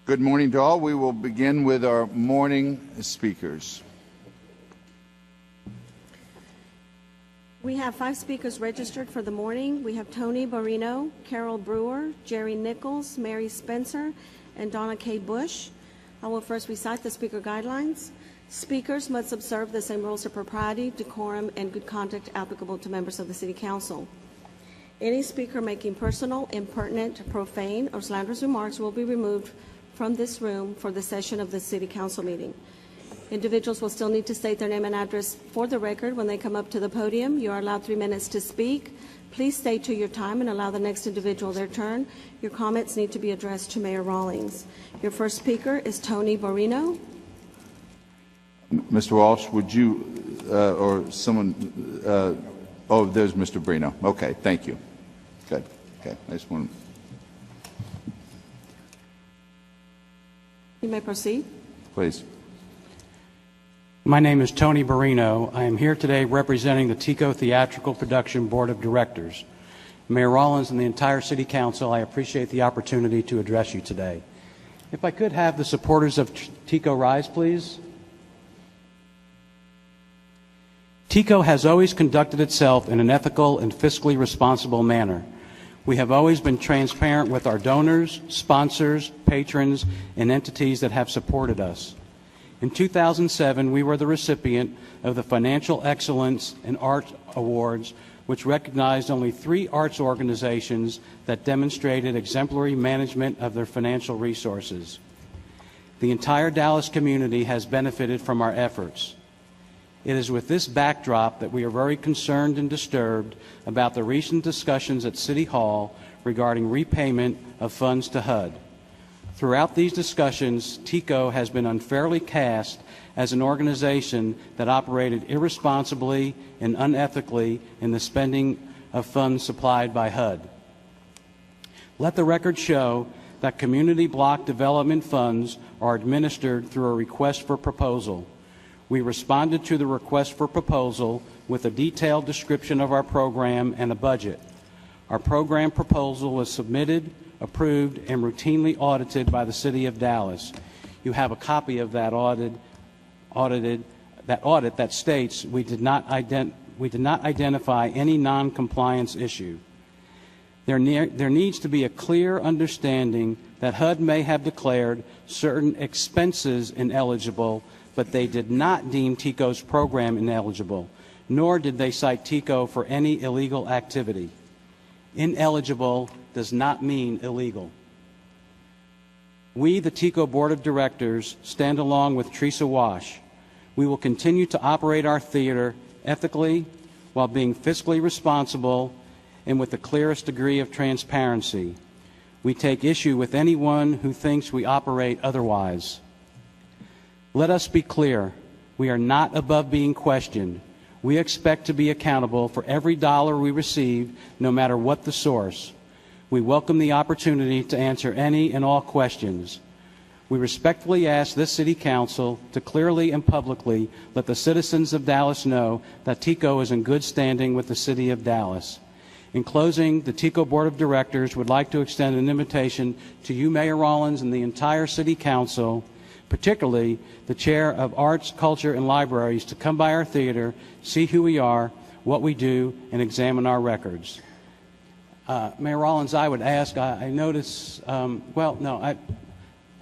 Good morning to all. We will begin with our morning speakers. We have 5 speakers registered for the morning. We have Tony Barino, Carol Brewer, Jerry Nichols, Mary Spencer, and Donna K. Bush. I will first recite the speaker guidelines. Speakers must observe the same rules of propriety, decorum, and good conduct applicable to members of the City Council. Any speaker making personal, impertinent, profane, or slanderous remarks will be removed from this room for the session of the City Council meeting. Individuals will still need to state their name and address for the record when they come up to the podium. You are allowed 3 minutes to speak. Please stay to your time and allow the next individual their turn. Your comments need to be addressed to Mayor Rawlings. Your first speaker is Tony Barino. Mr. Walsh, would you, or someone, oh, there's Mr. Barino. Okay, thank you. Good. Okay, I just want to. You may proceed. Please. My name is Tony Barino. I am here today representing the TICO Theatrical Production Board of Directors. Mayor Rawlings and the entire City Council, I appreciate the opportunity to address you today. If I could have the supporters of TICO rise, please. TICO has always conducted itself in an ethical and fiscally responsible manner. We have always been transparent with our donors, sponsors, patrons, and entities that have supported us. In 2007, we were the recipient of the Financial Excellence in Art Awards, which recognized only 3 arts organizations that demonstrated exemplary management of their financial resources. The entire Dallas community has benefited from our efforts. It is with this backdrop that we are very concerned and disturbed about the recent discussions at City Hall regarding repayment of funds to HUD. Throughout these discussions, TICO has been unfairly cast as an organization that operated irresponsibly and unethically in the spending of funds supplied by HUD. Let the record show that community block development funds are administered through a request for proposal. We responded to the request for proposal with a detailed description of our program and a budget. Our program proposal was submitted, approved, and routinely audited by the City of Dallas. You have a copy of that audit that states we did not identify any non-compliance issue. There needs to be a clear understanding that HUD may have declared certain expenses ineligible, but they did not deem TICO's program ineligible, nor did they cite TICO for any illegal activity. Ineligible does not mean illegal. We, the TICO Board of Directors, stand along with Teresa Wash. We will continue to operate our theater ethically while being fiscally responsible and with the clearest degree of transparency. We take issue with anyone who thinks we operate otherwise. Let us be clear. We are not above being questioned. We expect to be accountable for every dollar we receive, no matter what the source. We welcome the opportunity to answer any and all questions. We respectfully ask this City Council to clearly and publicly let the citizens of Dallas know that TICO is in good standing with the City of Dallas. In closing, the TICO Board of Directors would like to extend an invitation to you, Mayor Rawlings, and the entire City Council, particularly the Chair of Arts, Culture, and Libraries, to come by our theater, see who we are, what we do, and examine our records. Mayor Rawlings, I would ask, I notice, I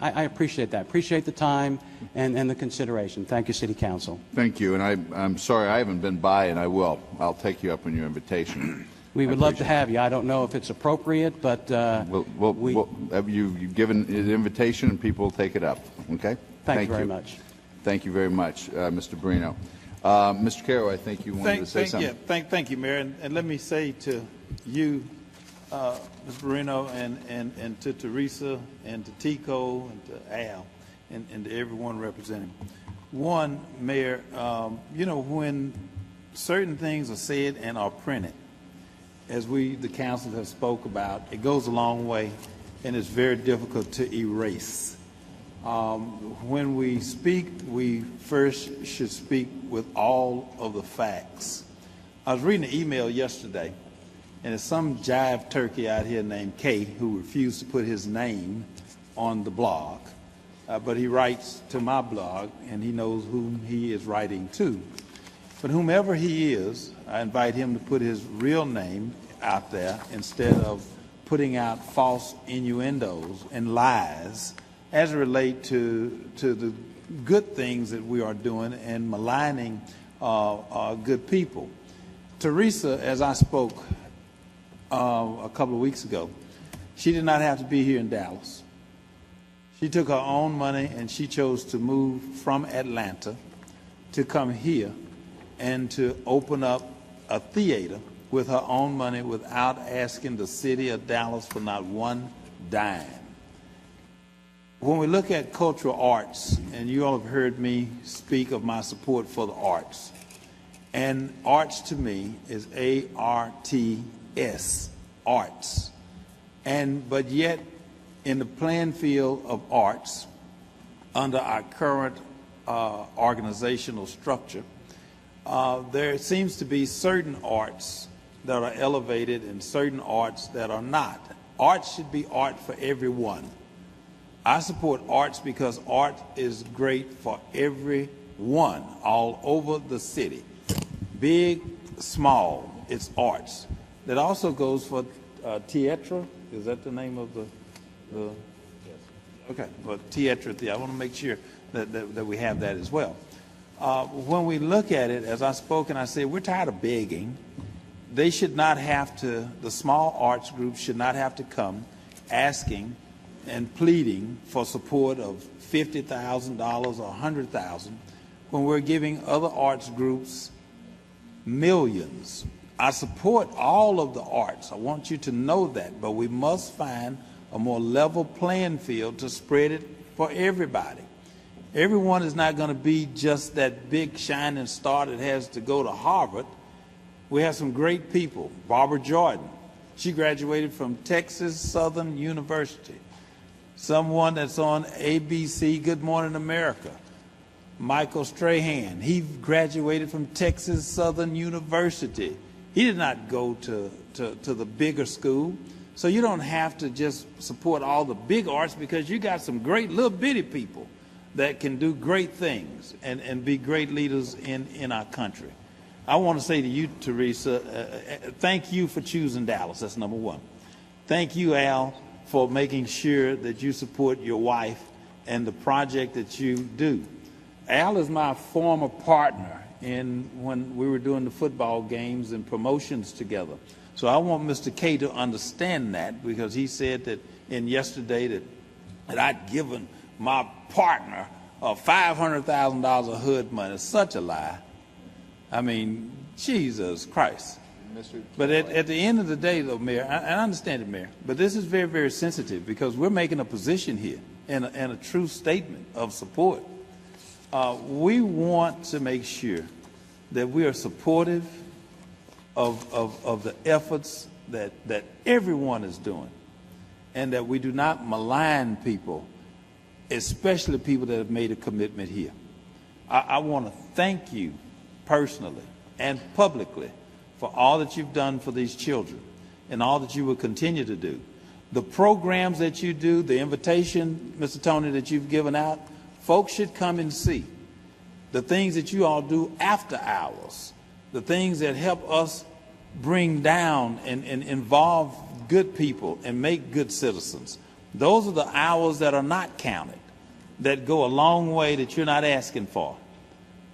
appreciate that. Appreciate the time and the consideration. Thank you, City Council. Thank you, and I'm sorry I haven't been by, and I will. I'll take you up on your invitation. We would love to have you. I don't know if it's appropriate, but you've given an invitation, and people will take it up. Okay? Thank you very much. Thank you very much, Mr. Barino. Mr. Caro, I think you wanted to say something. Yeah, thank you, Mayor. And let me say to you, Mr. Barino, and to Teresa, and to Tico, and to Al, and to everyone representing. One, Mayor, when certain things are said and are printed, as we, the council, have spoke about, it goes a long way, and it's very difficult to erase. When we speak, we first should speak with all of the facts. I was reading an email yesterday, and there's some jive turkey out here named Kay who refused to put his name on the blog, but he writes to my blog, and he knows whom he is writing to. But whomever he is, I invite him to put his real name out there instead of putting out false innuendos and lies as it relate to the good things that we are doing and maligning good people. Teresa, as I spoke a couple of weeks ago, she did not have to be here in Dallas. She took her own money and she chose to move from Atlanta to come here and to open up a theater with her own money without asking the city of Dallas for not one dime. When we look at cultural arts, and you all have heard me speak of my support for the arts, and arts to me is A-R-T-S, arts. But yet, in the playing field of arts, under our current organizational structure, there seems to be certain arts that are elevated and certain arts that are not. Art should be art for everyone. I support arts because art is great for everyone all over the city. Big, small, it's arts. That also goes for theatre. Is that the name of the yes. Okay, but theatre. I want to make sure that we have that as well. When we look at it, as I spoke and I said, we're tired of begging. They should not have to, the small arts groups should not have to come asking and pleading for support of $50,000 or $100,000 when we're giving other arts groups millions. I support all of the arts. I want you to know that, but we must find a more level playing field to spread it for everybody. Everyone is not going to be just that big shining star that has to go to Harvard. We have some great people. Barbara Jordan, she graduated from Texas Southern University. Someone that's on ABC, Good Morning America, Michael Strahan, he graduated from Texas Southern University. He did not go to the bigger school. So you don't have to just support all the big arts because you got some great little bitty people that can do great things and be great leaders in our country. I want to say to you, Teresa, thank you for choosing Dallas. That's number one. Thank you, Al, for making sure that you support your wife and the project that you do. Al is my former partner when we were doing the football games and promotions together. So I want Mr. K to understand that, because he said that yesterday that I'd given my partner $500,000 of HUD money. Such a lie. I mean, Jesus Christ. But at the end of the day, though, Mayor, I understand it, Mayor, but this is very, very sensitive because we're making a position here and a true statement of support. We want to make sure that we are supportive of the efforts that everyone is doing, and that we do not malign people, especially people that have made a commitment here. I want to thank you personally and publicly for all that you've done for these children and all that you will continue to do. The programs that you do, the invitation, Mr. Tony, that you've given out, folks should come and see. The things that you all do after hours, the things that help us bring down and involve good people and make good citizens. Those are the hours that are not counted, that go a long way that you're not asking for.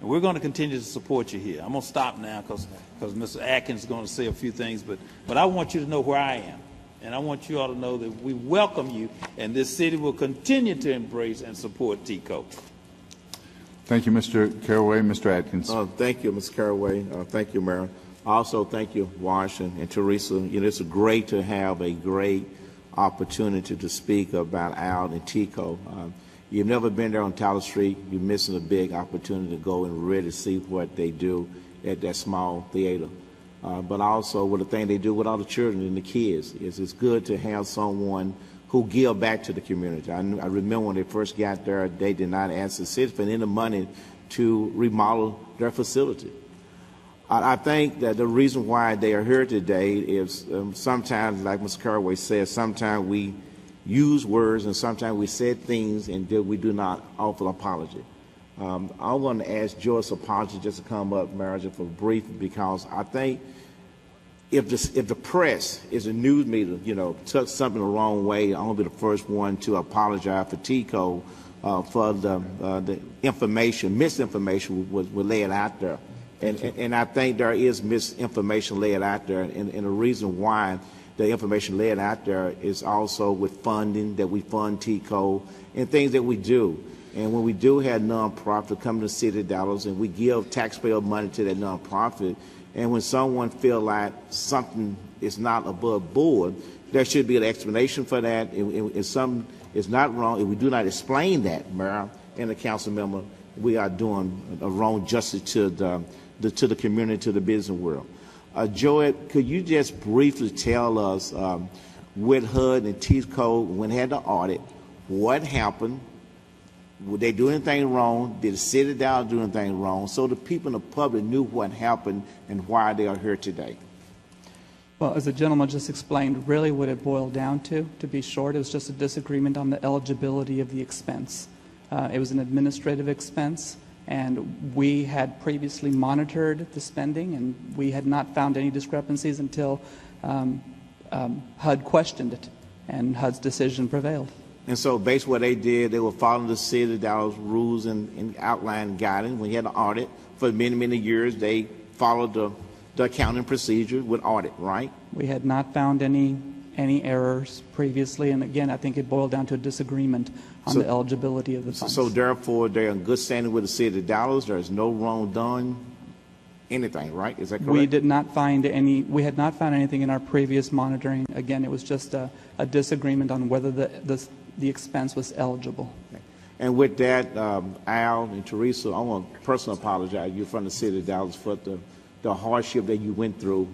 And we're going to continue to support you here. I'm going to stop now because Mr. Atkins is going to say a few things, but I want you to know where I am. And I want you all to know that we welcome you, and this city will continue to embrace and support TCO. Thank you, Mr. Caraway. Mr. Atkins. Thank you, Mr. Caraway. Thank you, Mayor. Also, thank you, Wash and Teresa. You know, it's great to have a great opportunity to speak about Al and TCO. You've never been there on Tyler Street. You're missing a big opportunity to go and really see what they do at that small theater. But also with the thing they do with all the children and the kids. It's good to have someone who give back to the community. I remember when they first got there, they did not ask the city for any money to remodel their facility. I think that the reason why they are here today is sometimes, like Mr. Caraway said, sometimes we use words, and sometimes we said things and we do not offer an apology. I want to ask Joyce Apology just to come up, Manager, for brief, because I think if the press is a news media, took something the wrong way, I'm going to be the first one to apologize for TICO for the misinformation was laid out there. And I think there is misinformation laid out there, and the reason why the information laid out there is also with funding, that we fund TICO and things that we do. And when we do have nonprofit come to the city of Dallas and we give taxpayer money to that nonprofit, and when someone feel like something is not above board, there should be an explanation for that. If something is not wrong, if we do not explain that, Mayor and the council member, we are doing a wrong justice to the community, to the business world. Joey, could you just briefly tell us with HUD and TICO, when they had the audit, what happened? Would they do anything wrong? Did the city of Dallas do anything wrong? So the people in the public knew what happened and why they are here today. Well, as the gentleman just explained, really what it boiled down to be short, it was just a disagreement on the eligibility of the expense. It was an administrative expense, and we had previously monitored the spending, and we had not found any discrepancies until HUD questioned it, and HUD's decision prevailed. And so based on what they did, they were following the city of Dallas rules and outline guidance. When you had an audit for many, many years, they followed the accounting procedure with audit, right? We had not found any errors previously, and again, I think it boiled down to a disagreement on the eligibility of the funds. So therefore, they're in good standing with the city of Dallas. There is no wrong done, anything, right? Is that correct? We did not find any. We had not found anything in our previous monitoring. Again, it was just a disagreement on whether the expense was eligible. Okay. And with that, Al and Teresa, I want to personally apologize to you from the city of Dallas for the hardship that you went through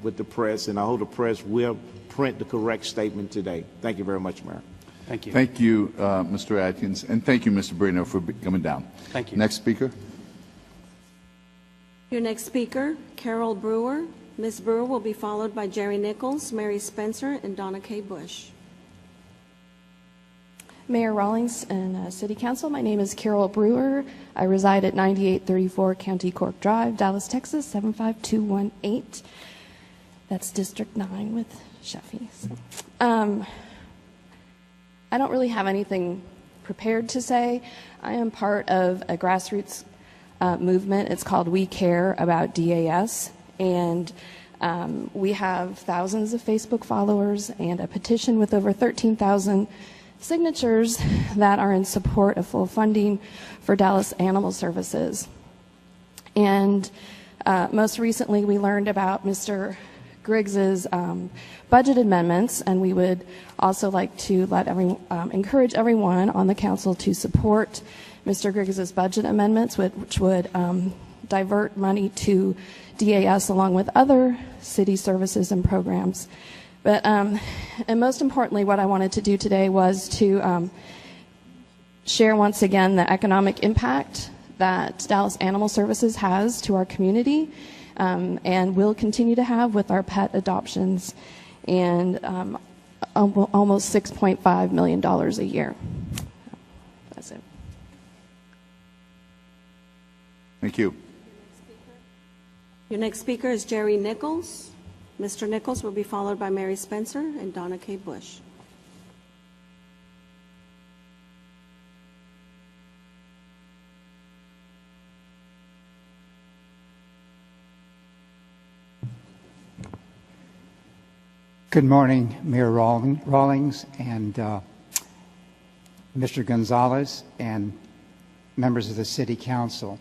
with the press, and I hope the press will print the correct statement today. Thank you very much, Mayor. Thank you. Thank you, Mr. Atkins, and thank you, Mr. Brino, for coming down. Thank you. Next speaker. Your next speaker, Carol Brewer. Ms. Brewer will be followed by Jerry Nichols, Mary Spencer, and Donna K. Bush. Mayor Rawlings and City Council, my name is Carol Brewer. I reside at 9834 County Cork Drive, Dallas, Texas, 75218. That's District 9 with Sheffy. I don't really have anything prepared to say. I am part of a grassroots movement. It's called We Care About DAS, and we have thousands of Facebook followers and a petition with over 13,000 signatures that are in support of full funding for Dallas Animal Services. And most recently, we learned about Mr. Griggs's budget amendments, and we would also like to encourage everyone on the council to support Mr. Griggs's budget amendments, which would divert money to DAS along with other city services and programs. But, and most importantly, what I wanted to do today was to share once again the economic impact that Dallas Animal Services has to our community and will continue to have with our pet adoptions, and almost $6.5 million a year. That's it. Thank you. Your next speaker is Jerry Nichols. Mr. Nichols will be followed by Mary Spencer and Donna K. Bush. Good morning, Mayor Rawlings and Mr. Gonzalez and members of the City Council.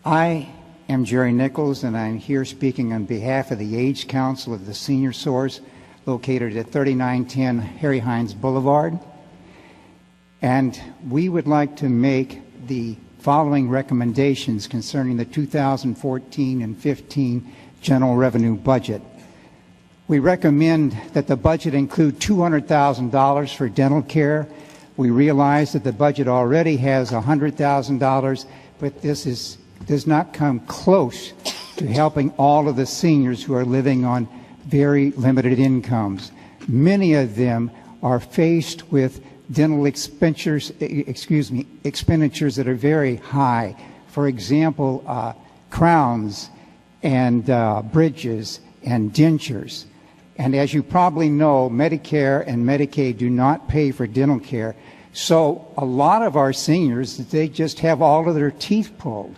I am Jerry Nichols, and I'm here speaking on behalf of the Age Council of the Senior Source located at 3910 Harry Hines Boulevard. And we would like to make the following recommendations concerning the 2014 and 15 general revenue budget. We recommend that the budget include $200,000 for dental care. We realize that the budget already has $100,000, but this does not come close to helping all of the seniors who are living on very limited incomes. Many of them are faced with dental expenditures that are very high. For example, crowns and bridges and dentures. And as you probably know, Medicare and Medicaid do not pay for dental care. So a lot of our seniors, they just have all of their teeth pulled.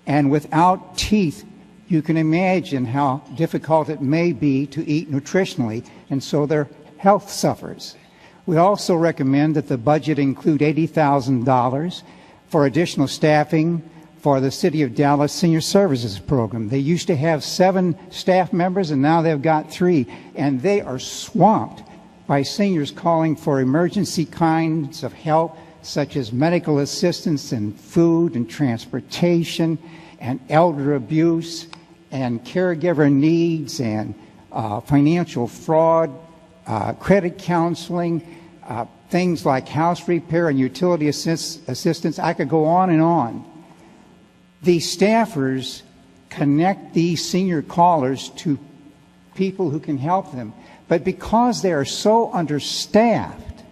And without teeth, you can imagine how difficult it may be to eat nutritionally, and so their health suffers. We also recommend that the budget include $80,000 for additional staffing for the City of Dallas Senior Services Program. They used to have 7 staff members, and now they've got 3, and they are swamped by seniors calling for emergency kinds of help, such as medical assistance and food and transportation and elder abuse and caregiver needs and financial fraud, credit counseling, things like house repair and utility assistance. I could go on and on. These staffers connect these senior callers to people who can help them. But because they are so understaffed,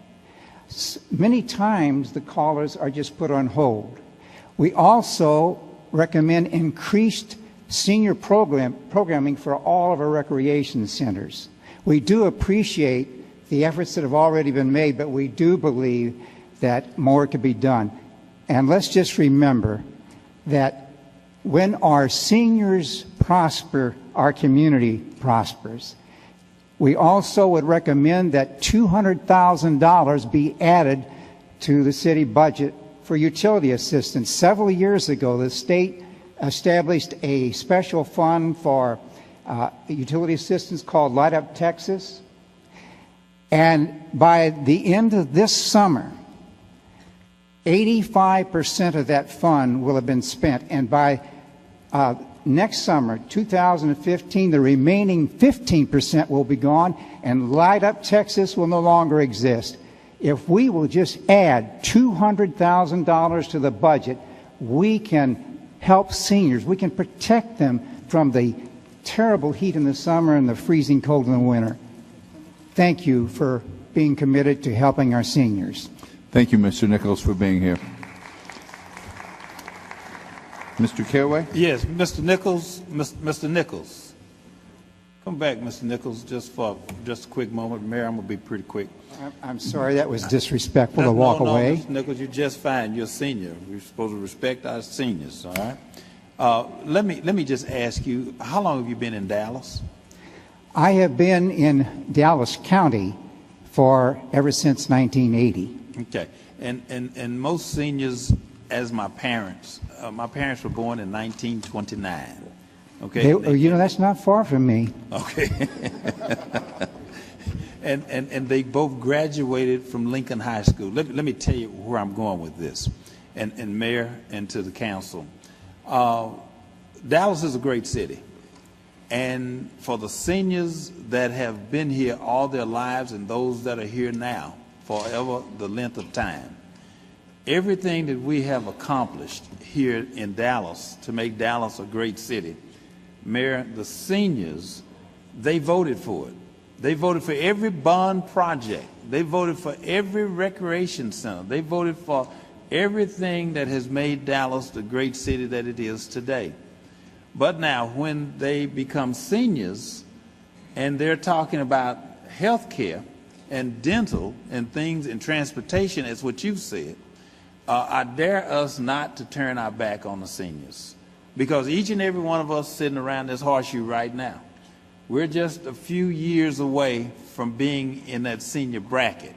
many times the callers are just put on hold. We also recommend increased senior programming for all of our recreation centers. We do appreciate the efforts that have already been made, but we do believe that more could be done. And let's just remember that when our seniors prosper, our community prospers. We also would recommend that $200,000 be added to the city budget for utility assistance. Several years ago, the state established a special fund for utility assistance called Light Up Texas. And by the end of this summer, 85% of that fund will have been spent. And by next summer, 2015, the remaining 15% will be gone, and Light Up Texas will no longer exist. If we will just add $200,000 to the budget, we can help seniors. We can protect them from the terrible heat in the summer and the freezing cold in the winter. Thank you for being committed to helping our seniors. Thank you, Mr. Nichols, for being here. Mr. Caraway? Yes, Mr. Nichols. Mr. Nichols. Come back, Mr. Nichols, just for just a quick moment. Mayor, I'm going to be pretty quick. I'm sorry, that was disrespectful to walk away. Mr. Nichols, you're just fine. You're a senior. We're supposed to respect our seniors, all right? Let me just ask you, how long have you been in Dallas? I have been in Dallas County ever since 1980. Okay. And most seniors, as my parents were born in 1929. Okay. You know, that's not far from me. Okay. and they both graduated from Lincoln High School. Let me tell you where I'm going with this, and Mayor and to the council. Dallas is a great city, and for the seniors that have been here all their lives and those that are here now forever the length of time, everything that we have accomplished here in Dallas to make Dallas a great city, Mayor, the seniors, they voted for it. They voted for every bond project. They voted for every recreation center. They voted for everything that has made Dallas the great city that it is today. But now, when they become seniors and they're talking about health care and dental and things and transportation, as what you've said, I dare us not to turn our back on the seniors. Because each and every one of us sitting around this horseshoe right now, we're just a few years away from being in that senior bracket.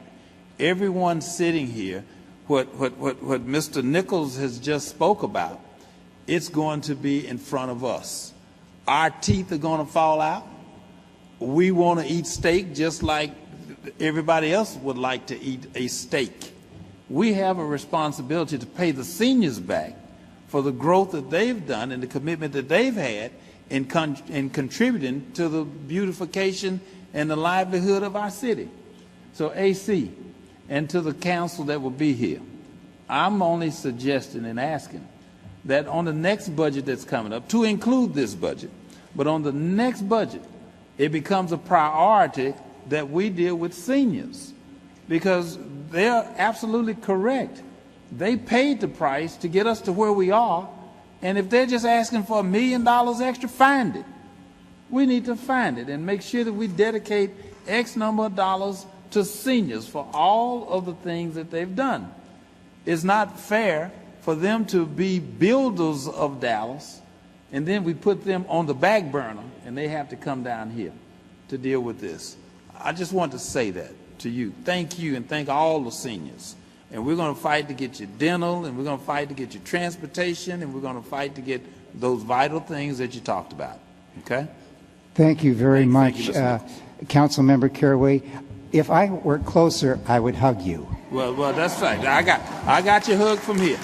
Everyone sitting here, what Mr. Nichols has just spoke about, it's going to be in front of us. Our teeth are going to fall out. We want to eat steak just like everybody else would like to eat a steak. We have a responsibility to pay the seniors back for the growth that they've done and the commitment that they've had in contributing to the beautification and the livelihood of our city. So AC, and to the council that will be here, I'm only suggesting and asking that on the next budget that's coming up, to include this budget, but on the next budget, it becomes a priority that we deal with seniors. because they're absolutely correct. They paid the price to get us to where we are, and if they're just asking for $1 million extra, find it. We need to find it and make sure that we dedicate X number of dollars to seniors for all of the things that they've done. It's not fair for them to be builders of Dallas, and then we put them on the back burner, and they have to come down here to deal with this. I just want to say that to you. Thank you, and thank all the seniors. And we're going to fight to get you dental, and we're going to fight to get you transportation, and we're going to fight to get those vital things that you talked about. Okay? Thank you very much, Thank you, Councilmember Caraway. If I were closer, I would hug you. Well, that's right. I got your hug from here.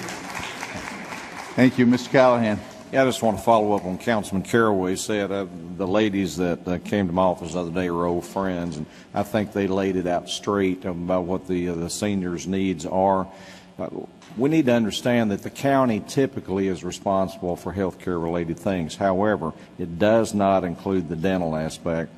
Thank you, Mr. Callahan. Yeah, I just want to follow up on Councilman Caraway said. The ladies that came to my office the other day are old friends, and I think they laid it out straight about what the seniors' needs are. We need to understand that the county typically is responsible for health care related things. However, it does not include the dental aspect.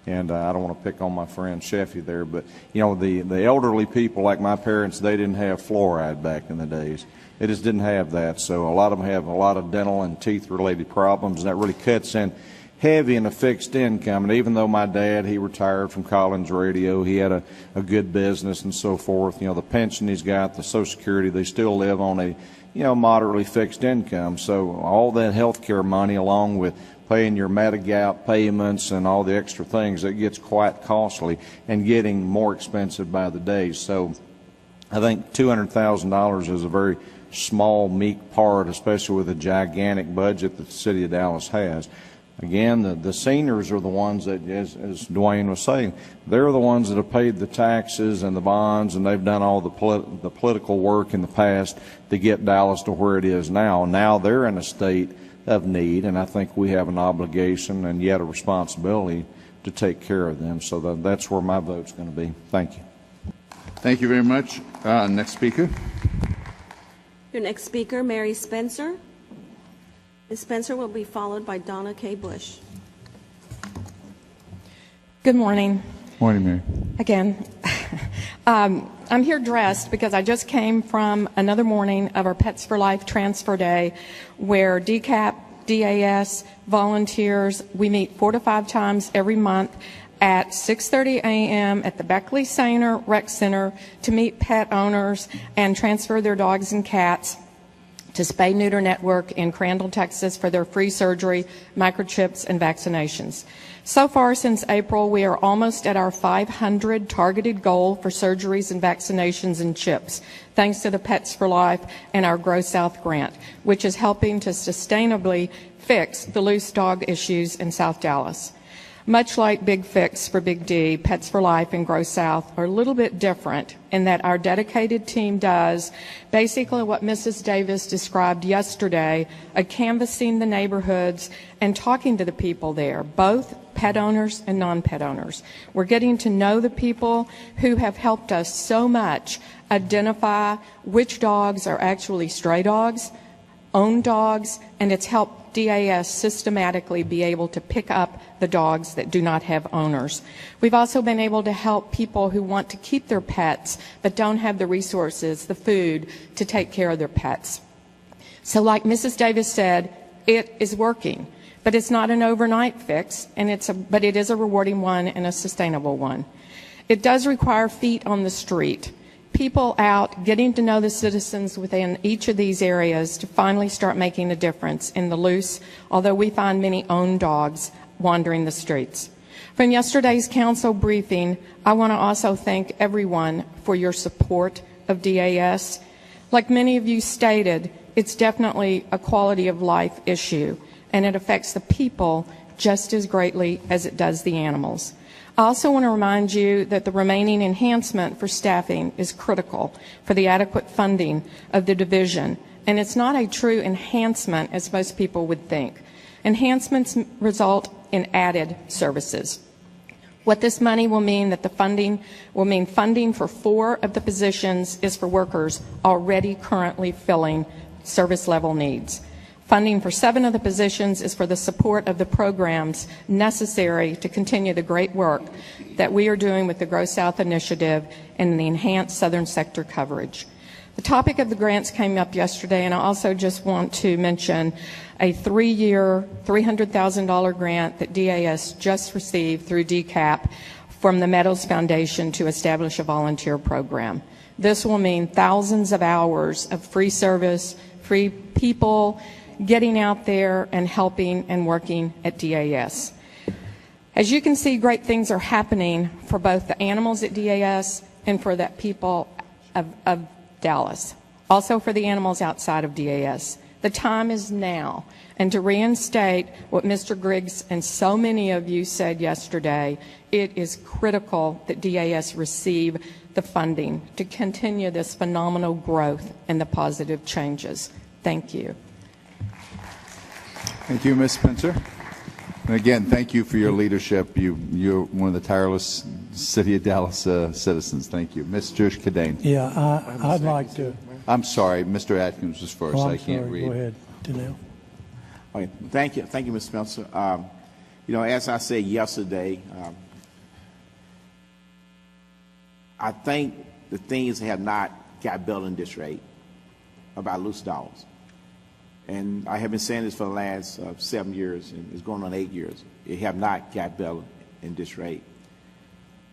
And I don't want to pick on my friend Sheffy there, but you know, the elderly people like my parents, they didn't have fluoride back in the days. They just didn't have that. So a lot of them have a lot of dental and teeth related problems, and that really cuts in heavy in a fixed income. And even though my dad, he retired from Collins Radio, he had a good business and so forth, you know, the pension he's got, the Social Security, they still live on a, you know, moderately fixed income. So all that health care money, along with paying your Medigap payments and all the extra things, it gets quite costly and getting more expensive by the day. So I think $200,000 is a very small, meek part, especially with a gigantic budget that the city of Dallas has. Again, the seniors are the ones that, as Dwayne was saying, they're the ones that have paid the taxes and the bonds, and they've done all the political work in the past to get Dallas to where it is now. Now they're in a state of need, and I think we have an obligation and yet a responsibility to take care of them. So that's where my vote's going to be. Thank you. Thank you very much. Next speaker. Your next speaker, Mary Spencer. Ms. Spencer will be followed by Donna K. Bush. Good morning. Morning, Mary. Again. I'm here dressed because I just came from another morning of our Pets for Life Transfer Day, where DCAP, DAS, volunteers, we meet 4 to 5 times every month at 6:30 a.m. at the Beckley Sainer Rec Center to meet pet owners and transfer their dogs and cats to Spay Neuter Network in Crandall, Texas for their free surgery, microchips, and vaccinations. So far since April, we are almost at our 500 targeted goal for surgeries and vaccinations and chips, thanks to the Pets for Life and our Grow South grant, which is helping to sustainably fix the loose dog issues in South Dallas. Much like Big Fix for Big D, Pets for Life and Grow South are a little bit different in that our dedicated team does basically what Mrs. Davis described yesterday, canvassing the neighborhoods and talking to the people there, both pet owners and non-pet owners. We're getting to know the people who have helped us so much identify which dogs are actually stray dogs, owned dogs, and it's helped DAS systematically be able to pick up the dogs that do not have owners. We've also been able to help people who want to keep their pets but don't have the resources, the food, to take care of their pets. So like Mrs. Davis said, it is working, but it's not an overnight fix, and but it is a rewarding one and a sustainable one. It does require feet on the street, people out getting to know the citizens within each of these areas to finally start making a difference in the loose, although we find many owned dogs wandering the streets. From yesterday's council briefing, I want to also thank everyone for your support of DAS. Like many of you stated, it's definitely a quality of life issue, and it affects the people just as greatly as it does the animals. I also want to remind you that the remaining enhancement for staffing is critical for the adequate funding of the division, and it's not a true enhancement as most people would think. Enhancements result in added services. What this money will mean that the funding will mean funding for 4 of the positions is for workers already currently filling service level needs. Funding for 7 of the positions is for the support of the programs necessary to continue the great work that we are doing with the Grow South Initiative and the enhanced Southern sector coverage. The topic of the grants came up yesterday, and I also just want to mention a 3-year, $300,000 grant that DAS just received through DCAP from the Meadows Foundation to establish a volunteer program. This will mean thousands of hours of free service, free people getting out there and helping and working at DAS. As you can see, great things are happening for both the animals at DAS and for the people of Dallas, also for the animals outside of DAS. The time is now. And to reinstate what Mr. Griggs and so many of you said yesterday, it is critical that DAS receive the funding to continue this phenomenal growth and the positive changes. Thank you. Thank you, Ms. Spencer. And again, thank you for your leadership. You're one of the tireless City of Dallas citizens. Thank you. Mr. Cadane. Yeah, I'd like to. I'm sorry, Mr. Atkins was first. I can't read. Go ahead, Danelle. Okay, thank you, Ms. Spencer. You know, as I said yesterday, I think the things have not got better in District 8 about loose dogs. And I have been saying this for the last 7 years, and it's going on 8 years. It have not got better in District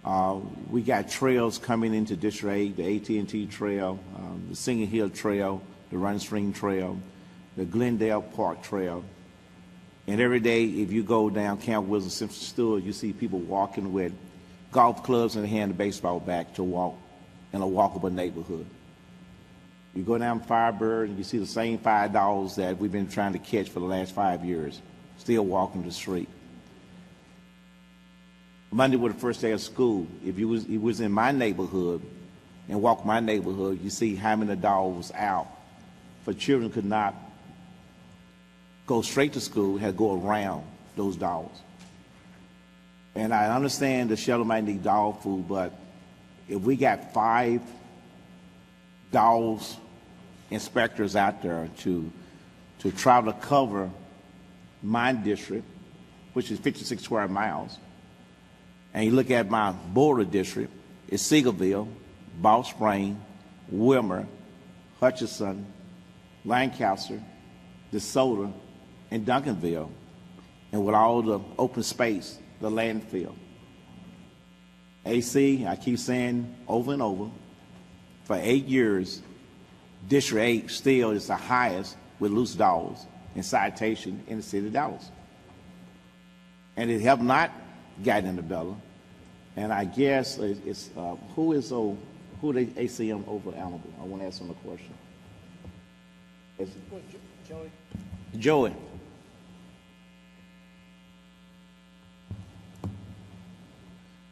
8. We got trails coming into District 8, the AT&T Trail, the Singing Hill Trail, the Run String Trail, the Glendale Park Trail. And every day, if you go down Camp Wilson Simpson Stewart, you see people walking with golf clubs in their hand, a baseball bat to walk in a walkable neighborhood. You go down Firebird and you see the same 5 dogs that we've been trying to catch for the last 5 years, still walking the street. Monday was the first day of school. If you was in my neighborhood and walked my neighborhood, you see how many dogs was out. For children could not go straight to school, had to go around those dogs. And I understand the shelter might need dog food, but if we got 5 dogs inspectors out there to try to cover my district, which is 56 square miles, and you look at my border district, it's Seagoville, Ball Spring, Wilmer, Hutchinson, Lancaster, DeSoto, and Duncanville, and with all the open space, the landfill. AC, I keep saying over and over, for 8 years, District 8 still is the highest with loose dogs in citation in the city of Dallas. And it have not gotten any better. And I guess it's, who the ACM over Allenby? I want to ask him a question. Joey. Joey.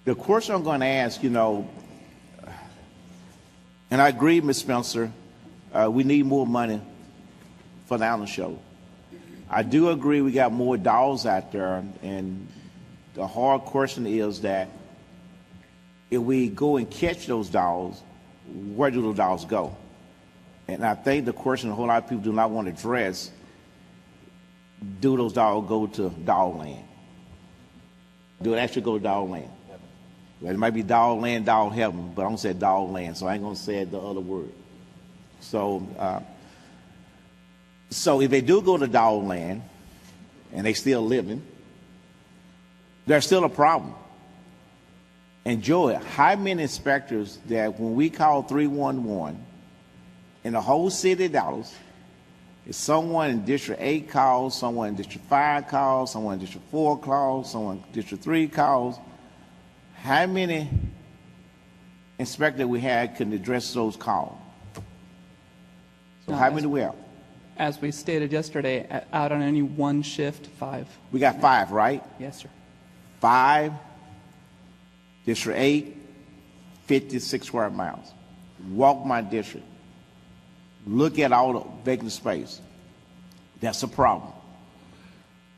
The question I'm going to ask, you know, and I agree, Ms. Spencer, we need more money for the Allen Show. I do agree we got more dogs out there, and the hard question is that if we go and catch those dogs, where do those dogs go? And I think the question a whole lot of people do not want to address, do those dogs go to dog land? Do it actually go to dog land? Well, it might be dog land, dog heaven, but I'm going to say dog land, so I ain't going to say the other word. So, so if they do go to dog land and they still living, there's still a problem. And Joey, how many inspectors that when we call 311 in the whole city of Dallas, if someone in District 8 calls, someone in District 5 calls, someone in District 4 calls, someone in District 3 calls, how many inspectors we had can address those calls? So how many we have? As we stated yesterday, out on any one shift, 5. We got 5, right? Yes, sir. 5, District 8, 56 square miles. Walk my district. Look at all the vacant space. That's a problem.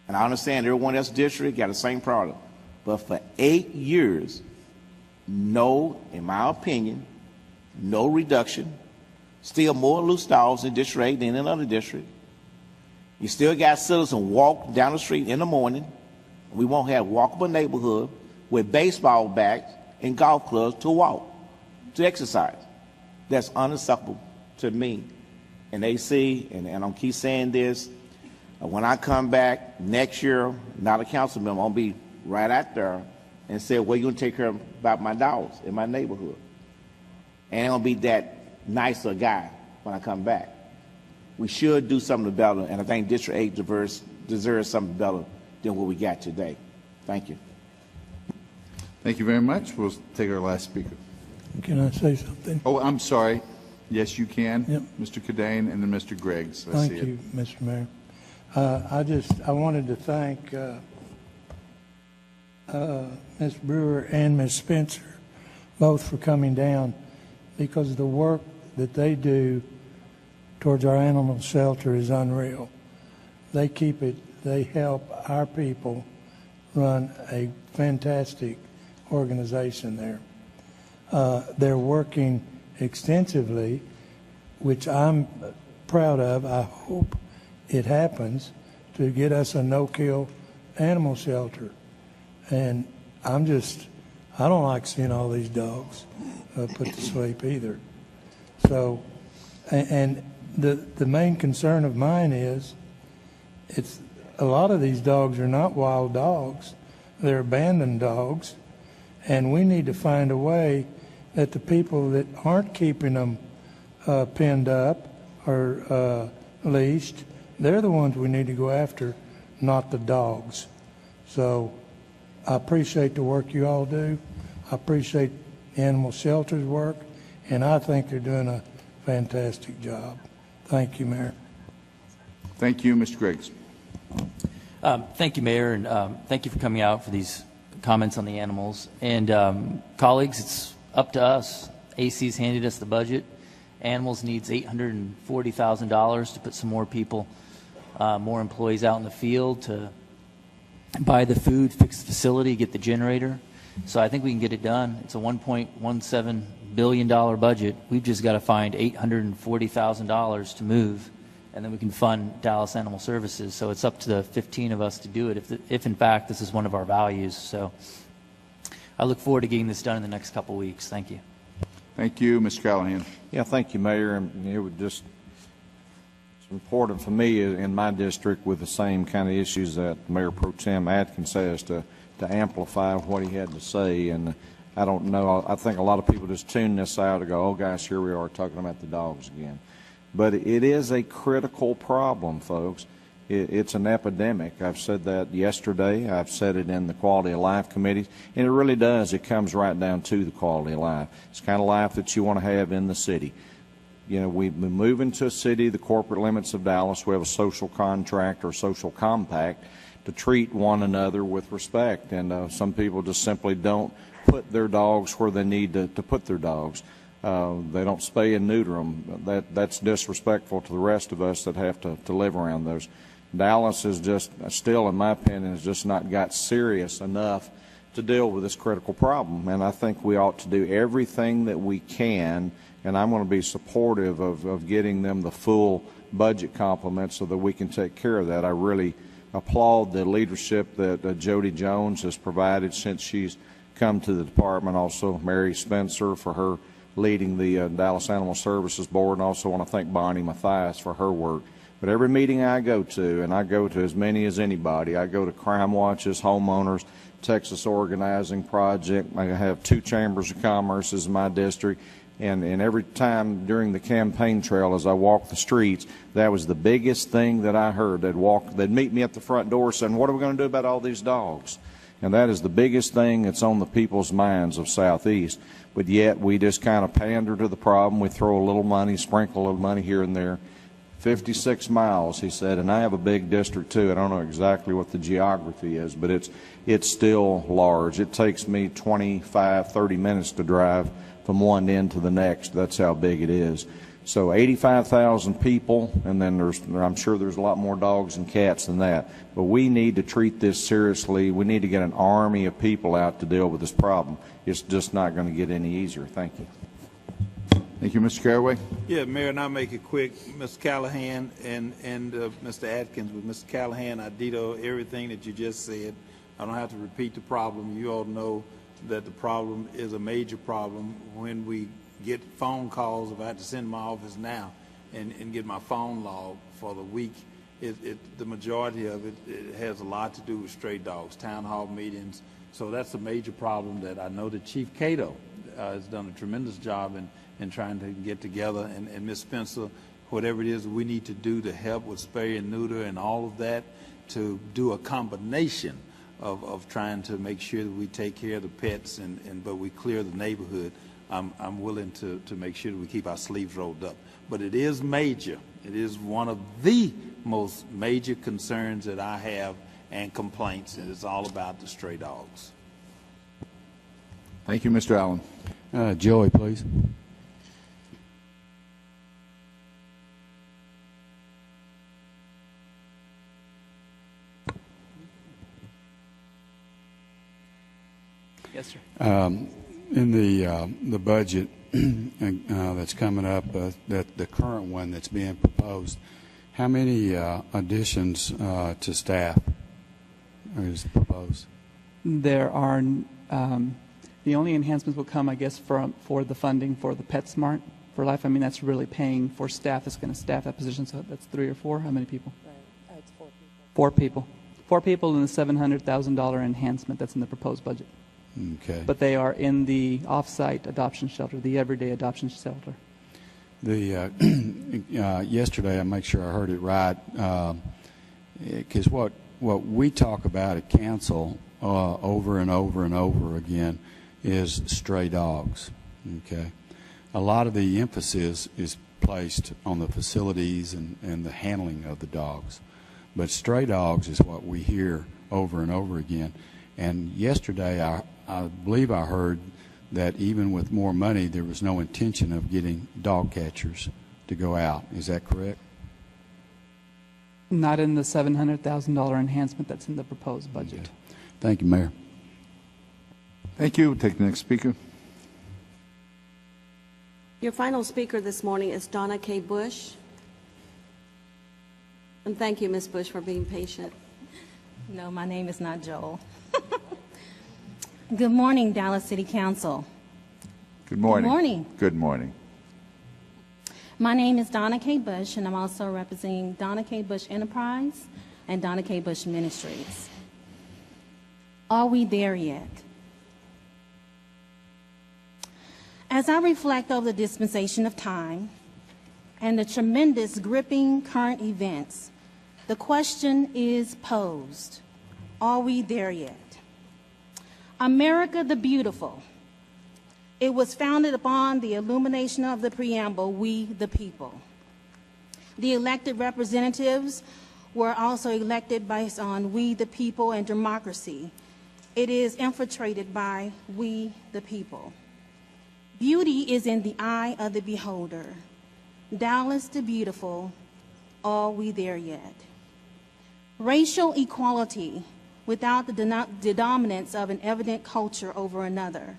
And I understand everyone else district got the same problem. But for 8 years, no, in my opinion, no reduction. Still more loose dogs in District 8 than in other districts. You still got citizens walk down the street in the morning. We won't have walkable neighborhood with baseball bats and golf clubs to walk, to exercise. That's unacceptable to me. And they see, and I'm keep saying this, when I come back next year, not a council member, I'll be right out there and say, well, you're going to take care about my dogs in my neighborhood. And I'm going to be that nicer guy when I come back. We should do something better, and I think District 8 deserves something better than what we got today. Thank you. Thank you very much. We'll take our last speaker. Can I say something? Oh, I'm sorry. Yes, you can. Yep. Mr. Cadane and then Mr. Greggs. Thank you, Mr. Mayor. I wanted to thank Ms. Brewer and Ms. Spencer both for coming down, because the work that they do towards our animal shelter is unreal. They help our people run a fantastic organization there. They're working extensively, which I'm proud of. I hope it happens, to get us a no-kill animal shelter. And I don't like seeing all these dogs put to sleep either. So, and the main concern of mine is, it's a lot of these dogs are not wild dogs. They're abandoned dogs. And we need to find a way that the people that aren't keeping them pinned up or leashed, they're the ones we need to go after, not the dogs. So I appreciate the work you all do. I appreciate the animal shelter's work, and I think they're doing a fantastic job. Thank you, Mayor. Thank you, Mr. Greggs. Thank you, Mayor, and thank you for coming out for these comments on the animals. And colleagues, it's up to us. AC's handed us the budget. Animals needs $840,000 to put some more people, more employees out in the field to buy the food, fix the facility, get the generator. So I think we can get it done. It's a $1.17 billion budget. We've just got to find $840,000 to move, and then we can fund Dallas Animal Services. So it's up to the 15 of us to do it if in fact this is one of our values. So I look forward to getting this done in the next couple weeks. Thank you. Thank you, Mr. Callahan. Yeah, thank you, Mayor. And it would just, it's important for me in my district with the same kind of issues that Mayor Pro Tem Atkins says to amplify what he had to say. And I don't know, I think a lot of people just tune this out and go, oh gosh, here we are talking about the dogs again. But it is a critical problem, folks. It's an epidemic. I've said that yesterday. I've said it in the Quality of Life committees. And it really does. It comes right down to the quality of life. It's the kind of life that you want to have in the city. You know, we move into a city, the corporate limits of Dallas. We have a social contract or social compact to treat one another with respect. And some people just simply don't put their dogs where they need to put their dogs. They don't spay and neuter them. That's disrespectful to the rest of us that have to live around those. Dallas is just still, in my opinion, has just not got serious enough to deal with this critical problem. And I think we ought to do everything that we can, and I'm going to be supportive of getting them the full budget complement so that we can take care of that. I really applaud the leadership that Jody Jones has provided since she's come to the department. Also, Mary Spencer for her leading the Dallas Animal Services Board, and also want to thank Bonnie Mathias for her work. But every meeting I go to, and I go to as many as anybody, I go to crime watches, homeowners, Texas Organizing Project. I have 2 chambers of commerce in my district, and every time during the campaign trail as I walk the streets, that was the biggest thing that I heard. They'd meet me at the front door saying, what are we going to do about all these dogs? And that is the biggest thing that's on the people's minds of Southeast. But yet we just kind of pander to the problem. We throw a little money, sprinkle a little money here and there. 56 miles, he said, and I have a big district too. I don't know exactly what the geography is, but it's still large. It takes me 25, 30 minutes to drive from one end to the next. That's how big it is. So 85,000 people, and then I'm sure there's a lot more dogs and cats than that. But we need to treat this seriously. We need to get an army of people out to deal with this problem. It's just not going to get any easier. Thank you. Thank you, Mr. Caraway. Yeah, Mayor, and I'll make it quick. Mr. Callahan and Mr. Atkins, with Mr. Callahan, I ditto everything that you just said. I don't have to repeat the problem. You all know that the problem is a major problem. When we get phone calls, if I had to send my office now and get my phone log for the week, the majority of it has a lot to do with stray dogs, town hall meetings. So that's a major problem that I know that Chief Cato has done a tremendous job in trying to get together. And Ms. Spencer, whatever it is we need to do to help with spay and neuter and all of that, to do a combination of trying to make sure that we take care of the pets but we clear the neighborhood. I'm willing to make sure that we keep our sleeves rolled up. But it is major. It is one of the most major concerns that I have and complaints, and it's all about the stray dogs. Thank you, Mr. Allen. Joey, please. Yes, sir. In the budget that's coming up, that the current one that's being proposed, how many additions to staff is proposed? There are, the only enhancements will come, I guess, for the funding for the PetSmart for Life. I mean, that's really paying for staff that's going to staff that position. So that's 3 or 4. How many people? It's 4 people. 4 people. 4 people in the $700,000 enhancement that's in the proposed budget. Okay. But they are in the off-site adoption shelter, the everyday adoption shelter. The yesterday, I make sure I heard it right, because what we talk about at council over and over and over again is stray dogs. Okay, a lot of the emphasis is placed on the facilities and the handling of the dogs, but stray dogs is what we hear over and over again. And yesterday, I believe I heard that even with more money, there was no intention of getting dog catchers to go out. Is that correct? Not in the $700,000 enhancement that's in the proposed budget. Okay. Thank you, Mayor. Thank you. We'll take the next speaker. Your final speaker this morning is Donna K. Bush. And thank you, Ms. Bush, for being patient. No, my name is not Joel. Good morning, Dallas City Council. Good morning. Good morning. Good morning. My name is Donna K. Bush, and I'm also representing Donna K. Bush Enterprise and Donna K. Bush Ministries. Are we there yet? As I reflect over the dispensation of time and the tremendous gripping current events, the question is posed, are we there yet? America the Beautiful. It was founded upon the illumination of the preamble, we the people. The elected representatives were also elected based on we the people and democracy. It is infiltrated by we the people. Beauty is in the eye of the beholder. Dallas the Beautiful, are we there yet? Racial equality without the dominance of an evident culture over another.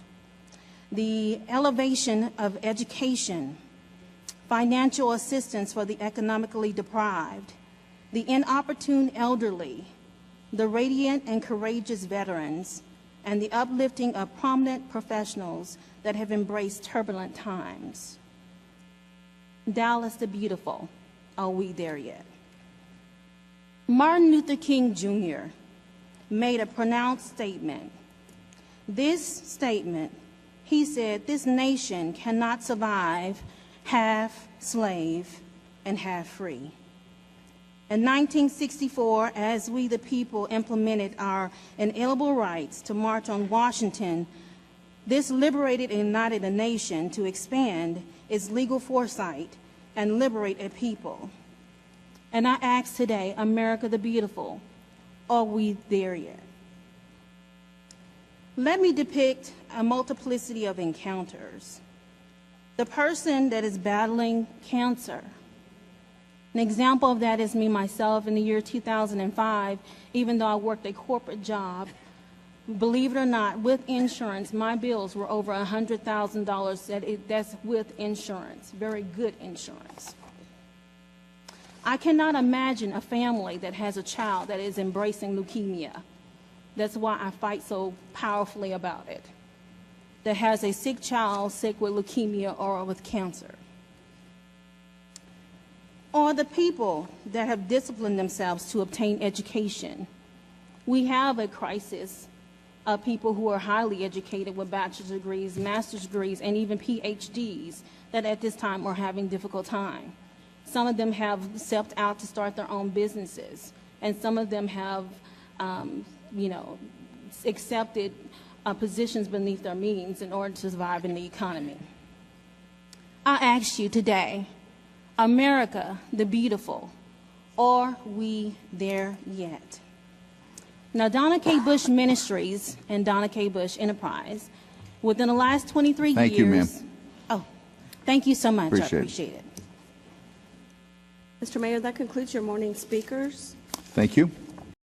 The elevation of education, financial assistance for the economically deprived, the inopportune elderly, the radiant and courageous veterans, and the uplifting of prominent professionals that have embraced turbulent times. Dallas the Beautiful, are we there yet? Martin Luther King Jr. made a pronounced statement. This statement, he said, this nation cannot survive half slave and half free. In 1964, as we the people implemented our inalienable rights to march on Washington, this liberated and united a nation to expand its legal foresight and liberate a people. And I ask today, America the Beautiful, are we there yet? Let me depict a multiplicity of encounters. The person that is battling cancer. An example of that is me, myself, in the year 2005. Even though I worked a corporate job, Believe it or not, with insurance, my bills were over $100,000. That's with insurance, very good insurance. I cannot imagine a family that has a child that is embracing leukemia. That's why I fight so powerfully about it. That has a sick child sick with leukemia or with cancer. Or the people that have disciplined themselves to obtain education. We have a crisis of people who are highly educated with bachelor's degrees, master's degrees, and even PhDs that at this time are having difficult time. Some of them have stepped out to start their own businesses, and some of them have, accepted positions beneath their means in order to survive in the economy. I ask you today, America the beautiful, are we there yet? Now, Donna K. Bush Ministries and Donna K. Bush Enterprise, within the last 23 years... Thank you, ma'am. Oh, thank you so much. Appreciate I appreciate it. Mr. Mayor, that concludes your morning speakers. Thank you.